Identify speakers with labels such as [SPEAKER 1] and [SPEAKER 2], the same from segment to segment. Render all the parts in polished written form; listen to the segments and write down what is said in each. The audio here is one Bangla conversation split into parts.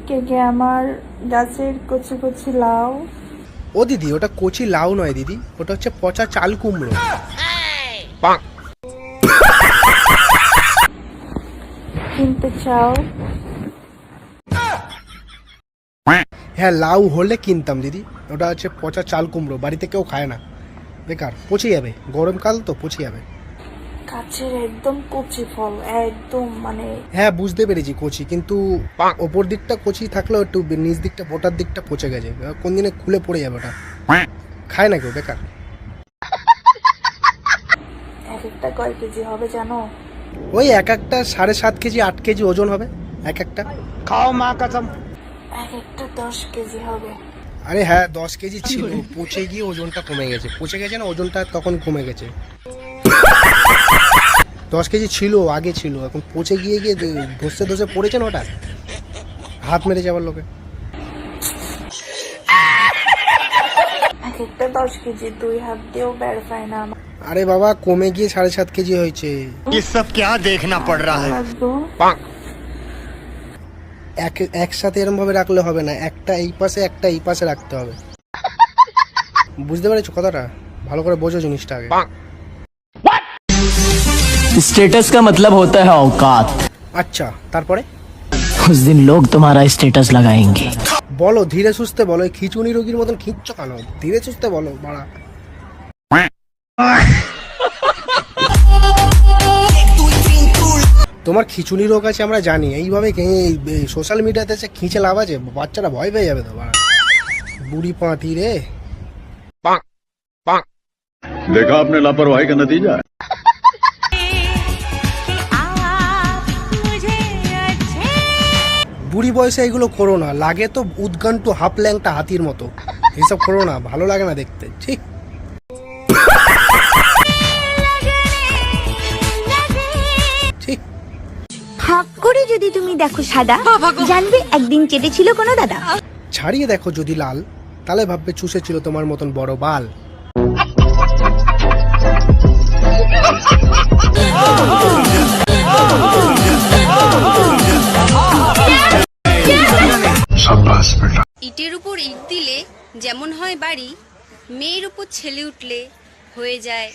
[SPEAKER 1] কে কে আমার গাছের কচি কচি লাউ?
[SPEAKER 2] ও দিদি, ওটা কচি লাউ নয় দিদি, ওটা হচ্ছে পচা চাল কুমড়ো।
[SPEAKER 1] কিনতে চাও?
[SPEAKER 2] হ্যাঁ, লাউ হলে কিনতাম দিদি, ওটা হচ্ছে পচা চাল কুমড়ো, বাড়িতে কেউ খায় না, বেকার, পচে যাবে, গরমকাল তো পচে যাবে।
[SPEAKER 1] গাছের একদম কচি ফল, একদম মানে।
[SPEAKER 2] হ্যাঁ বুঝতে পেরেছি কচি, কিন্তু ওপর দিকটা কচি থাকলেও একটু নিচ দিকটা বোটার দিকটা পচে গেছে, কোন দিনে খুলে পড়ে যাবে, ওটা খায় না কেউ, বেকার।
[SPEAKER 1] এক একটা কয় কেজি হবে জানো?
[SPEAKER 2] ওই এক একটা 7.5 কেজি 8 কেজি ওজন হবে এক একটা। খাও মা কসম।
[SPEAKER 1] এক একটা 10 কেজি হবে।
[SPEAKER 2] আরে হ্যাঁ 10 কেজি ছিল, পচে গিয়ে ওজনটা কমে গেছে, পচে গেছে না, ওজনটা তখন কমে গেছে। 10 কেজি ছিল, আগে ছিল, এখন পচে গিয়ে গিয়ে ধসে ধসে পড়েছে না, ওটা হাত মেরে যাবার লোকে।
[SPEAKER 1] এক একটা 10 কেজি 2 হাত দিয়েও বের পায় না।
[SPEAKER 2] আরে বাবা কমে গিয়ে 7.5 কেজি হয়েছে।
[SPEAKER 3] ये सब क्या देखना पड़ रहा है?
[SPEAKER 2] একসাথে এরকম ভাবে রাখলে হবে না, একটা এই পাশে একটা এই পাশে রাখতে হবে, বুঝতে পেরেছো কথাটা? ভালো করে বোঝো জিনিসটা আগে।
[SPEAKER 4] स्टेटस का मतलब होता है औकात।
[SPEAKER 2] আচ্ছা তারপরে?
[SPEAKER 4] उस दिन लोग तुम्हारा स्टेटस लगाएंगे।
[SPEAKER 2] বলো ধীরে সুস্থে বলো, এই খিচুনি রোগীর মতন খিঁচছো কেন? ধীরে সুস্থে বলো বাড়া। তোমার খিচুনি রোগ আছে আমরা জানি, এইভাবে সোশ্যাল মিডিয়াতে এসে খিঁচে লাভ আছে? বাচ্চারা ভয় পেয়ে যাবে তো বাড়া, বুড়ি পাঁতি রে।
[SPEAKER 5] देखा आपने लापरवाही का नतीजा है।
[SPEAKER 2] বুড়ি বয়সে এগুলো করো না, লাগে তো উদ্গান্টু হাফ ল্যাংটা হাতির মতো, এসব করো না, ভালো লাগে না দেখতে, ঠিক? ঠিক
[SPEAKER 6] হাক করে যদি তুমি দেখো সাদা, জানবে একদিন চেটেছিল কোনো দাদা।
[SPEAKER 2] ছাড়িয়ে দেখো যদি লাল, তাহলে ভাববে চুষেছিল তোমার মতন বড় বাল।
[SPEAKER 7] ইটের উপর ইট দিলে যেমন হয় বাড়ি, মেয়ের উপর ছেলে উঠলে হয়ে যায়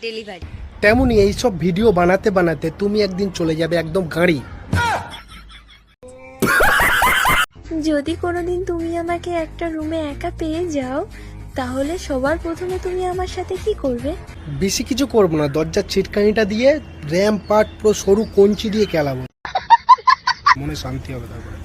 [SPEAKER 7] ডেলিভারি।
[SPEAKER 2] তেমনি এইসব ভিডিও বানাতে বানাতে তুমি একদিন চলে যাবে একদম গাড়ি।
[SPEAKER 1] যদি কোনোদিন তুমি আমাকে একটা রুমে একা পেয়ে যাও, তাহলে সবার প্রথমে তুমি আমার সাথে কি করবে?
[SPEAKER 2] বেশি কিছু করবো না, দরজার ছিটকানিটা দিয়ে র্যাম পার্ট পুরো সরু কঞ্চি দিয়ে কেলাবো, মনে শান্তি হবে তারপরে।